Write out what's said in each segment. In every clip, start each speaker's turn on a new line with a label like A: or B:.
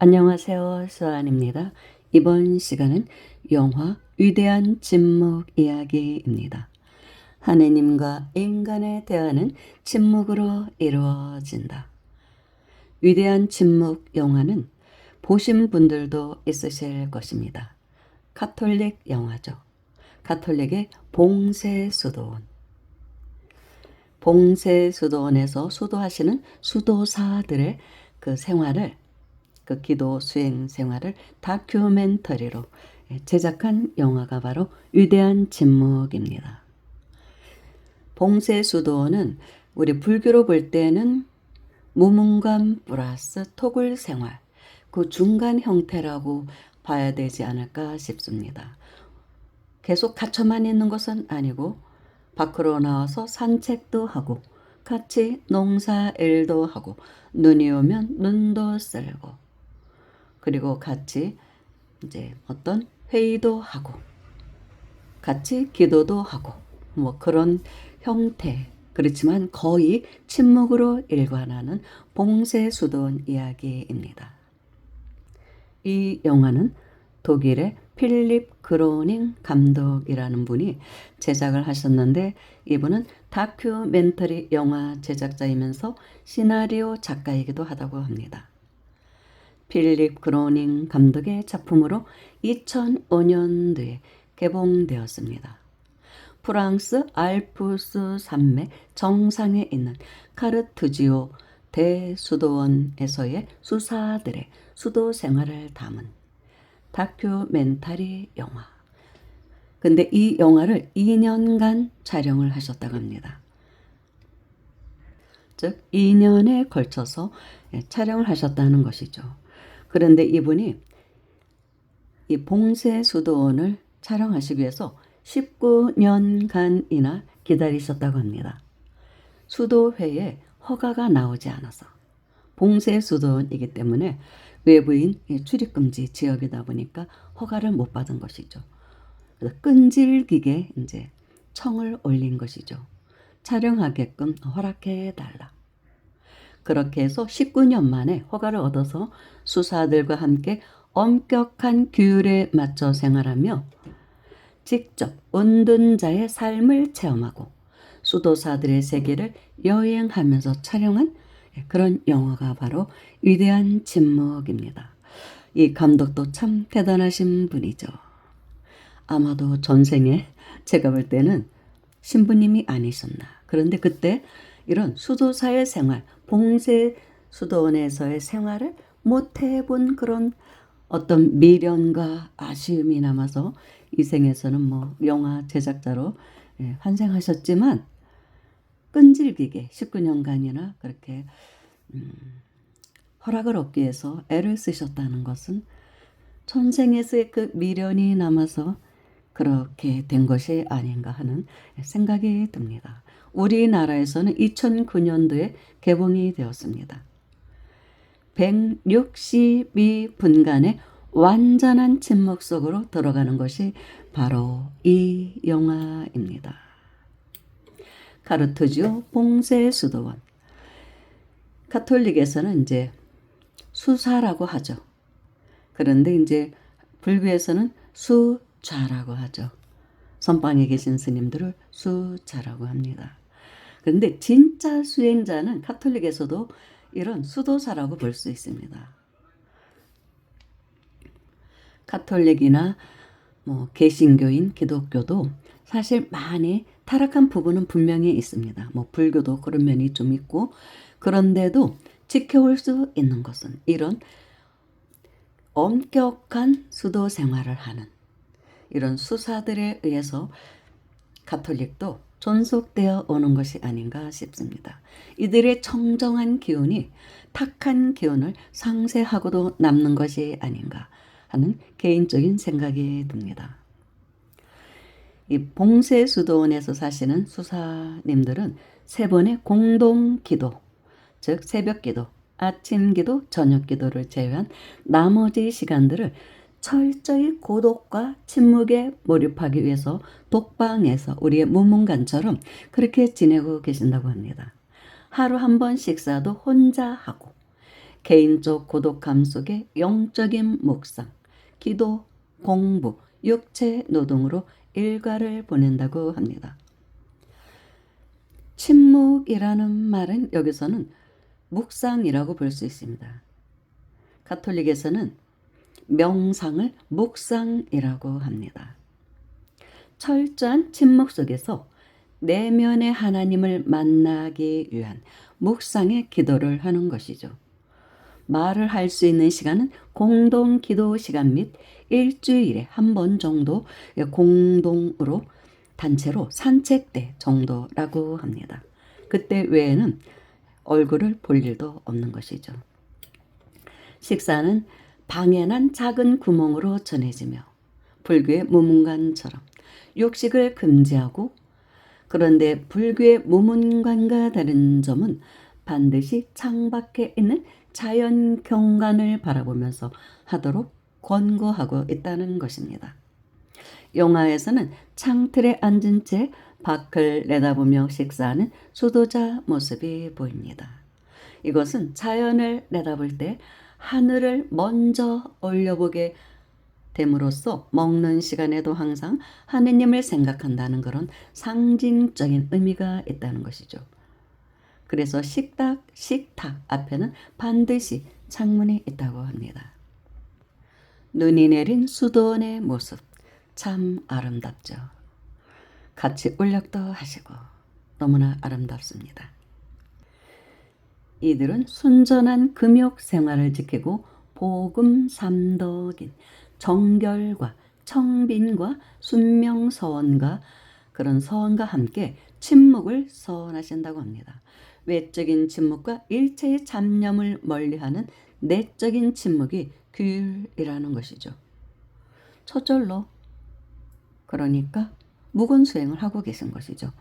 A: 안녕하세요. 수아입니다. 이번 시간은 영화 위대한 침묵 이야기입니다. 하느님과 인간의 대화는 침묵으로 이루어진다. 위대한 침묵 영화는 보신 분들도 있으실 것입니다. 가톨릭 영화죠. 가톨릭의 봉쇄수도원. 봉쇄수도원에서 수도하시는 수도사들의 그 생활을, 그 기도 수행 생활을 다큐멘터리로 제작한 영화가 바로 위대한 침묵입니다. 봉쇄수도원은 우리 불교로 볼 때는 무문관 플러스 토굴 생활, 그 중간 형태라고 봐야 되지 않을까 싶습니다. 계속 갇혀만 있는 것은 아니고 밖으로 나와서 산책도 하고 같이 농사일도 하고 눈이 오면 눈도 쓸고 그리고 같이 이제 어떤 회의도 하고 같이 기도도 하고 뭐 그런 형태, 그렇지만 거의 침묵으로 일관하는 봉쇄수도원 이야기입니다. 이 영화는 독일의 필립 그로닝 감독이라는 분이 제작을 하셨는데, 이분은 다큐멘터리 영화 제작자이면서 시나리오 작가이기도 하다고 합니다. 필립 그로닝 감독의 작품으로 2005년도에 개봉되었습니다. 프랑스 알프스 산맥 정상에 있는 카르투지오 대수도원에서의 수사들의 수도 생활을 담은 다큐멘터리 영화. 근데 이 영화를 2년간 촬영을 하셨다고 합니다. 즉 2년에 걸쳐서 촬영을 하셨다는 것이죠. 그런데 이분이 이 봉쇄수도원을 촬영하시기 위해서 19년간이나 기다리셨다고 합니다. 수도회에 허가가 나오지 않아서, 봉쇄수도원이기 때문에 외부인 출입금지 지역이다 보니까 허가를 못 받은 것이죠. 그래서 끈질기게 이제 청을 올린 것이죠. 촬영하게끔 허락해 달라. 그렇게 해서 19년 만에 허가를 얻어서 수사들과 함께 엄격한 규율에 맞춰 생활하며 직접 운둔자의 삶을 체험하고 수도사들의 세계를 여행하면서 촬영한 그런 영화가 바로 위대한 침묵입니다. 이 감독도 참 대단하신 분이죠. 아마도 전생에 제가 볼 때는 신부님이 아니셨나. 그런데 그때 이런 수도사의 생활, 봉쇄수도원에서의 생활을 못 해본 그런 어떤 미련과 아쉬움이 남아서 이 생에서는 뭐 영화 제작자로 환생하셨지만, 끈질기게 19년간이나 그렇게 허락을 얻기 위해서 애를 쓰셨다는 것은 전생에서의 그 미련이 남아서 그렇게 된 것이 아닌가 하는 생각이 듭니다. 우리나라에서는 2009년도에 개봉이 되었습니다. 162분간의 완전한 침묵 속으로 들어가는 것이 바로 이 영화입니다. 카르투지오 봉쇄수도원. 가톨릭에서는 이제 수사라고 하죠. 그런데 이제 불교에서는 수좌라고 하죠. 선방에 계신 스님들을 수좌라고 합니다. 그런데 진짜 수행자는 가톨릭에서도 이런 수도사라고 볼 수 있습니다. 가톨릭이나 뭐 개신교인, 기독교도 사실 많이 타락한 부분은 분명히 있습니다. 뭐 불교도 그런 면이 좀 있고, 그런데도 지켜올 수 있는 것은 이런 엄격한 수도 생활을 하는 이런 수사들에 의해서 가톨릭도 존속되어 오는 것이 아닌가 싶습니다. 이들의 청정한 기운이 탁한 기운을 상쇄하고도 남는 것이 아닌가 하는 개인적인 생각이 듭니다. 이 봉쇄수도원에서 사시는 수사님들은 3번의 공동기도, 즉 새벽기도, 아침기도, 저녁기도를 제외한 나머지 시간들을 철저히 고독과 침묵에 몰입하기 위해서 독방에서 우리의 무문관처럼 그렇게 지내고 계신다고 합니다. 하루 한 번 식사도 혼자 하고 개인적 고독함 속에 영적인 묵상, 기도, 공부, 육체 노동으로 일과를 보낸다고 합니다. 침묵이라는 말은 여기서는 묵상이라고 볼 수 있습니다. 가톨릭에서는 명상을 묵상이라고 합니다. 철저한 침묵 속에서 내면의 하나님을 만나기 위한 묵상의 기도를 하는 것이죠. 말을 할 수 있는 시간은 공동 기도 시간 및 일주일에 한 번 정도 공동으로 단체로 산책 때 정도라고 합니다. 그때 외에는 얼굴을 볼 일도 없는 것이죠. 식사는 방에 난 작은 구멍으로 전해지며 불교의 무문관처럼 육식을 금지하고, 그런데 불교의 무문관과 다른 점은 반드시 창밖에 있는 자연 경관을 바라보면서 하도록 권고하고 있다는 것입니다. 영화에서는 창틀에 앉은 채 밖을 내다보며 식사하는 수도자 모습이 보입니다. 이것은 자연을 내다볼 때 하늘을 먼저 올려보게 됨으로써 먹는 시간에도 항상 하느님을 생각한다는 그런 상징적인 의미가 있다는 것이죠. 그래서 식탁 앞에는 반드시 창문이 있다고 합니다. 눈이 내린 수도원의 모습 참 아름답죠. 같이 울력도 하시고 너무나 아름답습니다. 이들은 순전한 금욕 생활을 지키고 복음 삼덕인 정결과 청빈과 순명서원과 그런 서원과 함께 침묵을 서원하신다고 합니다. 외적인 침묵과 일체의 잡념을 멀리하는 내적인 침묵이 규율이라는 것이죠. 저절로 그러니까 묵은 수행을 하고 계신 것이죠.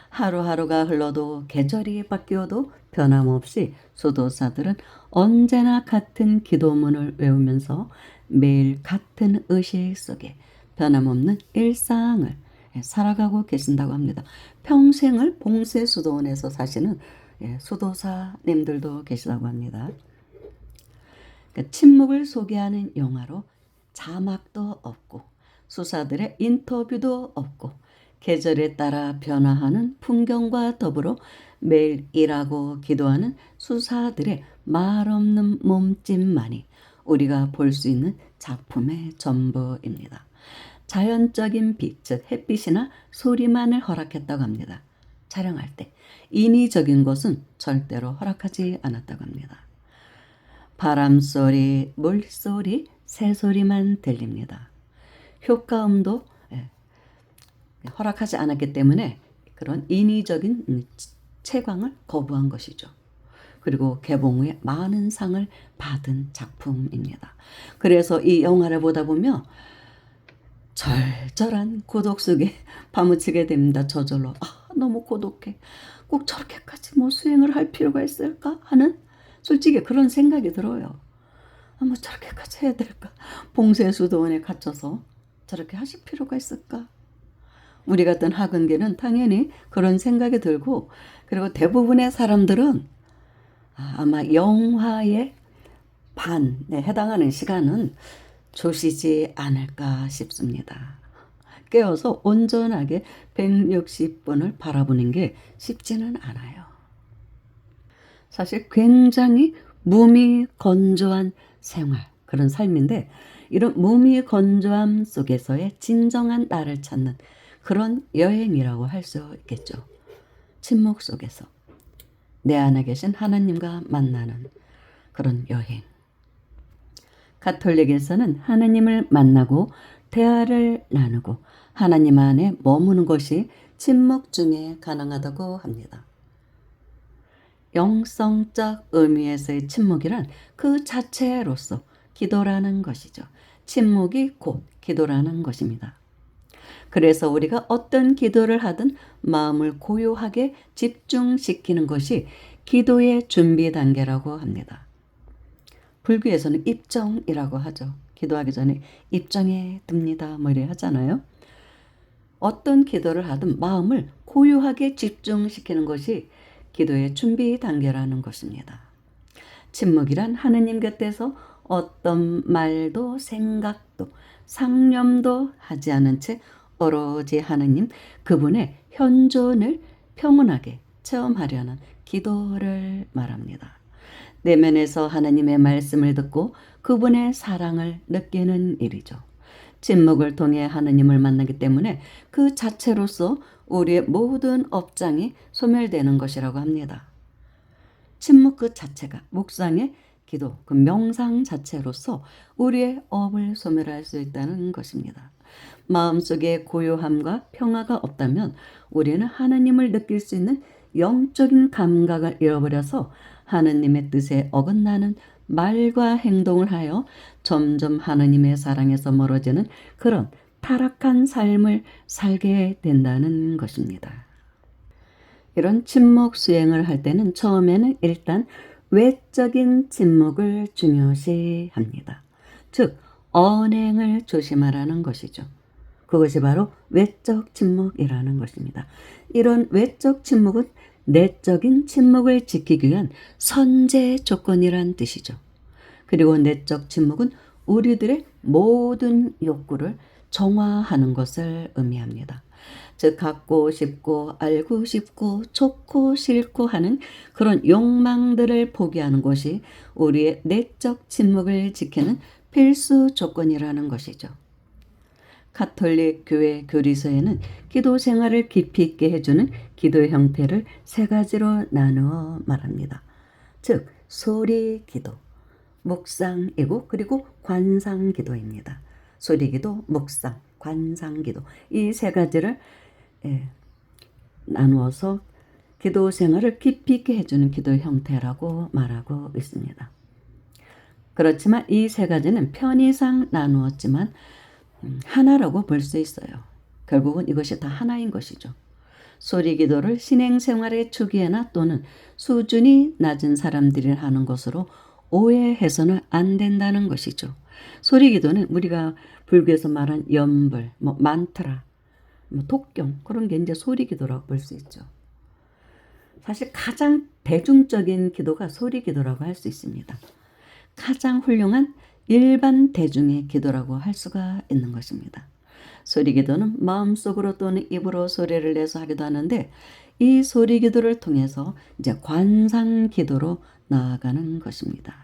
A: 하루하루가 흘러도 계절이 바뀌어도 변함없이 수도사들은 언제나 같은 기도문을 외우면서 매일 같은 의식 속에 변함없는 일상을 살아가고 계신다고 합니다. 평생을 봉쇄수도원에서 사시는 수도사님들도 계시다고 합니다. 그러니까 침묵을 소개하는 영화로 자막도 없고 수사들의 인터뷰도 없고 계절에 따라 변화하는 풍경과 더불어 매일 일하고 기도하는 수사들의 말없는 몸짓만이 우리가 볼 수 있는 작품의 전부입니다. 자연적인 빛, 즉 햇빛이나 소리만을 허락했다고 합니다. 촬영할 때 인위적인 것은 절대로 허락하지 않았다고 합니다. 바람소리, 물소리, 새소리만 들립니다. 효과음도 허락하지 않았기 때문에 그런 인위적인 채광을 거부한 것이죠. 그리고 개봉 후에 많은 상을 받은 작품입니다. 그래서 이 영화를 보다 보면 절절한 고독 속에 파묻히게 됩니다. 저절로 너무 고독해. 꼭 저렇게까지 수행을 할 필요가 있을까 하는 솔직히 그런 생각이 들어요. 뭐 저렇게까지 해야 될까? 봉쇄수도원에 갇혀서 저렇게 하실 필요가 있을까? 우리 같은 학은계는 당연히 그런 생각이 들고, 그리고 대부분의 사람들은 아마 영화의 반에 해당하는 시간은 조시지 않을까 싶습니다. 깨어서 온전하게 160분을 바라보는 게 쉽지는 않아요. 사실 굉장히 몸이 건조한 생활, 그런 삶인데 이런 몸이 건조함 속에서의 진정한 나를 찾는 그런 여행이라고 할 수 있겠죠. 침묵 속에서 내 안에 계신 하나님과 만나는 그런 여행. 가톨릭에서는 하나님을 만나고 대화를 나누고 하나님 안에 머무는 것이 침묵 중에 가능하다고 합니다. 영성적 의미에서의 침묵이란 그 자체로서 기도라는 것이죠. 침묵이 곧 기도라는 것입니다. 그래서 우리가 어떤 기도를 하든 마음을 고요하게 집중시키는 것이 기도의 준비 단계라고 합니다. 불교에서는 입정이라고 하죠. 기도하기 전에 입정에 듭니다. 이래 하잖아요. 어떤 기도를 하든 마음을 고요하게 집중시키는 것이 기도의 준비 단계라는 것입니다. 침묵이란 하느님 곁에서 어떤 말도 생각도 상념도 하지 않은 채 오로지 하느님 그분의 현존을 평온하게 체험하려는 기도를 말합니다. 내면에서 하나님의 말씀을 듣고 그분의 사랑을 느끼는 일이죠. 침묵을 통해 하느님을 만나기 때문에 그 자체로서 우리의 모든 업장이 소멸되는 것이라고 합니다. 침묵 그 자체가 묵상의 기도, 그 명상 자체로서 우리의 업을 소멸할 수 있다는 것입니다. 마음속에 고요함과 평화가 없다면 우리는 하나님을 느낄 수 있는 영적인 감각을 잃어버려서 하나님의 뜻에 어긋나는 말과 행동을 하여 점점 하나님의 사랑에서 멀어지는 그런 타락한 삶을 살게 된다는 것입니다. 이런 침묵 수행을 할 때는 처음에는 일단 외적인 침묵을 중요시합니다. 즉 언행을 조심하라는 것이죠. 그것이 바로 외적 침묵이라는 것입니다. 이런 외적 침묵은 내적인 침묵을 지키기 위한 선제 조건이란 뜻이죠. 그리고 내적 침묵은 우리들의 모든 욕구를 정화하는 것을 의미합니다. 즉 갖고 싶고 알고 싶고 좋고 싫고 하는 그런 욕망들을 포기하는 것이 우리의 내적 침묵을 지키는 필수 조건이라는 것이죠. 가톨릭 교회 교리서에는 기도 생활을 깊이 있게 해주는 기도의 형태를 세 가지로 나누어 말합니다. 즉 소리 기도, 묵상이고 그리고 관상 기도입니다. 소리 기도, 묵상, 관상 기도 이 세 가지를 나누어서 기도 생활을 깊이 있게 해주는 기도의 형태라고 말하고 있습니다. 그렇지만 이 세 가지는 편의상 나누었지만 하나라고 볼 수 있어요. 결국은 이것이 다 하나인 것이죠. 소리 기도를 신행생활의 초기에나 또는 수준이 낮은 사람들이 하는 것으로 오해해서는 안 된다는 것이죠. 소리 기도는 우리가 불교에서 말한 염불, 만트라, 독경 그런 게 이제 소리 기도라고 볼 수 있죠. 사실 가장 대중적인 기도가 소리 기도라고 할 수 있습니다. 가장 훌륭한 일반 대중의 기도라고 할 수가 있는 것입니다. 소리 기도는 마음속으로 또는 입으로 소리를 내서 하기도 하는데 이 소리 기도를 통해서 이제 관상 기도로 나아가는 것입니다.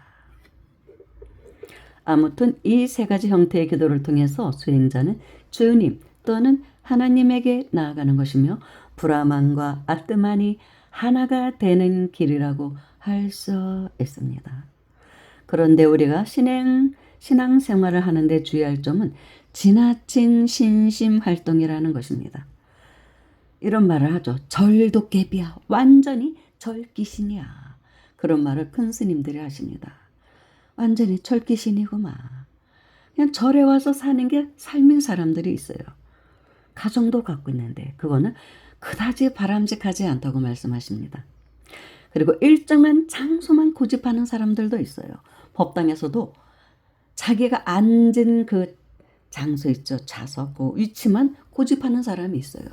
A: 아무튼 이 세 가지 형태의 기도를 통해서 수행자는 주님 또는 하나님에게 나아가는 것이며 브라만과 아트만이 하나가 되는 길이라고 할 수 있습니다. 그런데 우리가 신앙생활을 하는데 주의할 점은 지나친 신심 활동이라는 것입니다. 이런 말을 하죠. 절도깨비야. 완전히 절귀신이야. 그런 말을 큰 스님들이 하십니다. 완전히 절귀신이구만. 그냥 절에 와서 사는 게 삶인 사람들이 있어요. 가정도 갖고 있는데 그거는 그다지 바람직하지 않다고 말씀하십니다. 그리고 일정한 장소만 고집하는 사람들도 있어요. 법당에서도 자기가 앉은 그 장소 있죠. 좌석, 그 위치만 고집하는 사람이 있어요.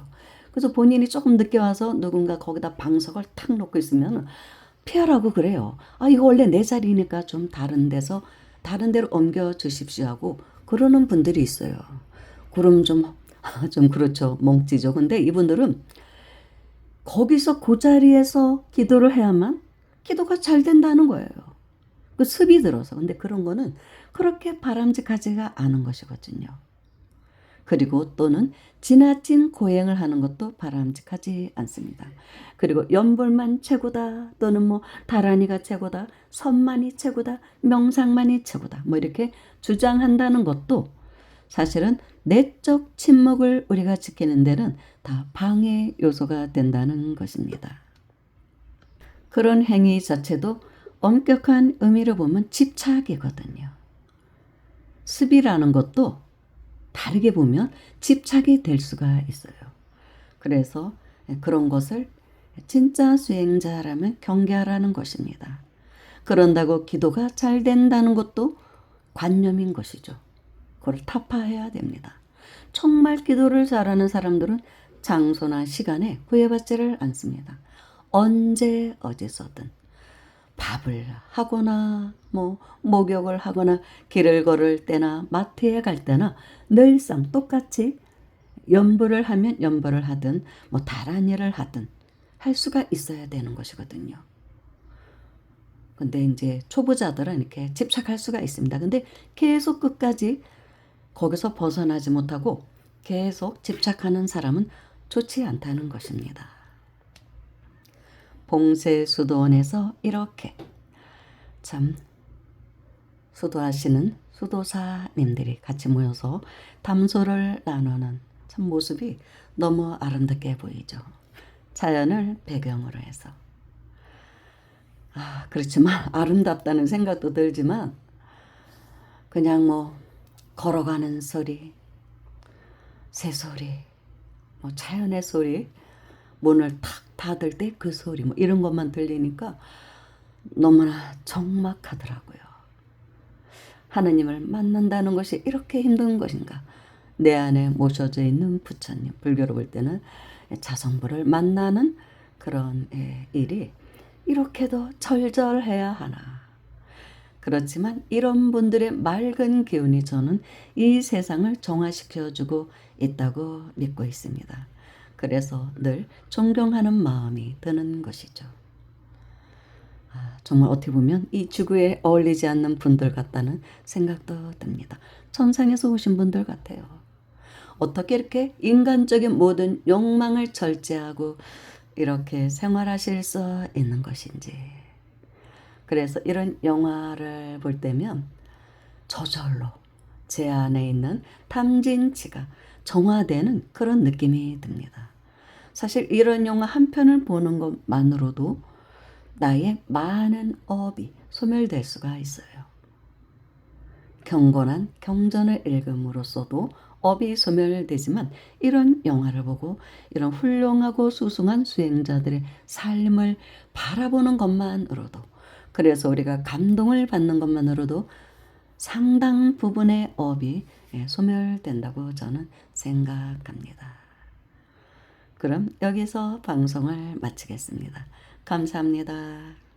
A: 그래서 본인이 조금 늦게 와서 누군가 거기다 방석을 탁 놓고 있으면 피하라고 그래요. 아, 이거 원래 내 자리니까 좀 다른 데로 옮겨 주십시오 하고 그러는 분들이 있어요. 그럼 좀 그렇죠. 멍찌죠. 근데 이분들은 거기서 그 자리에서 기도를 해야만 기도가 잘 된다는 거예요. 그 습이 들어서. 근데 그런 거는 그렇게 바람직하지가 않은 것이거든요. 그리고 또는 지나친 고행을 하는 것도 바람직하지 않습니다. 그리고 연불만 최고다 또는 다라니가 최고다, 선만이 최고다, 명상만이 최고다 이렇게 주장한다는 것도 사실은 내적 침묵을 우리가 지키는 데는 다 방해 요소가 된다는 것입니다. 그런 행위 자체도 엄격한 의미로 보면 집착이거든요. 습이라는 것도 다르게 보면 집착이 될 수가 있어요. 그래서 그런 것을 진짜 수행자라면 경계하라는 것입니다. 그런다고 기도가 잘 된다는 것도 관념인 것이죠. 그걸 타파해야 됩니다. 정말 기도를 잘하는 사람들은 장소나 시간에 구애받지를 않습니다. 언제 어디서든 밥을 하거나 뭐 목욕을 하거나 길을 걸을 때나 마트에 갈 때나 늘상 똑같이 염불을 하면 염불을 하든 뭐 다른 일을 하든 할 수가 있어야 되는 것이거든요. 근데 이제 초보자들은 이렇게 집착할 수가 있습니다. 근데 계속 끝까지 거기서 벗어나지 못하고 계속 집착하는 사람은 좋지 않다는 것입니다. 봉쇄수도원에서 이렇게 참 수도하시는 수도사님들이 같이 모여서 담소를 나누는 참 모습이 너무 아름답게 보이죠. 자연을 배경으로 해서. 그렇지만 아름답다는 생각도 들지만 그냥 뭐 걸어가는 소리, 새소리, 뭐 자연의 소리, 문을 탁 닫을 때 그 소리 뭐 이런 것만 들리니까 너무나 적막하더라고요. 하느님을 만난다는 것이 이렇게 힘든 것인가? 내 안에 모셔져 있는 부처님, 불교로 볼 때는 자성부를 만나는 그런 일이 이렇게도 절절해야 하나. 그렇지만 이런 분들의 맑은 기운이 저는 이 세상을 정화시켜주고 있다고 믿고 있습니다. 그래서 늘 존경하는 마음이 드는 것이죠. 정말 어떻게 보면 이 지구에 어울리지 않는 분들 같다는 생각도 듭니다. 천상에서 오신 분들 같아요. 어떻게 이렇게 인간적인 모든 욕망을 절제하고 이렇게 생활하실 수 있는 것인지. 그래서 이런 영화를 볼 때면 저절로 제 안에 있는 탐진치가 정화되는 그런 느낌이 듭니다. 사실 이런 영화 한 편을 보는 것만으로도 나의 많은 업이 소멸될 수가 있어요. 경건한 경전을 읽음으로써도 업이 소멸되지만 이런 영화를 보고 이런 훌륭하고 수승한 수행자들의 삶을 바라보는 것만으로도, 그래서 우리가 감동을 받는 것만으로도 상당 부분의 업이 소멸된다고 저는 생각합니다. 그럼 여기서 방송을 마치겠습니다. 감사합니다.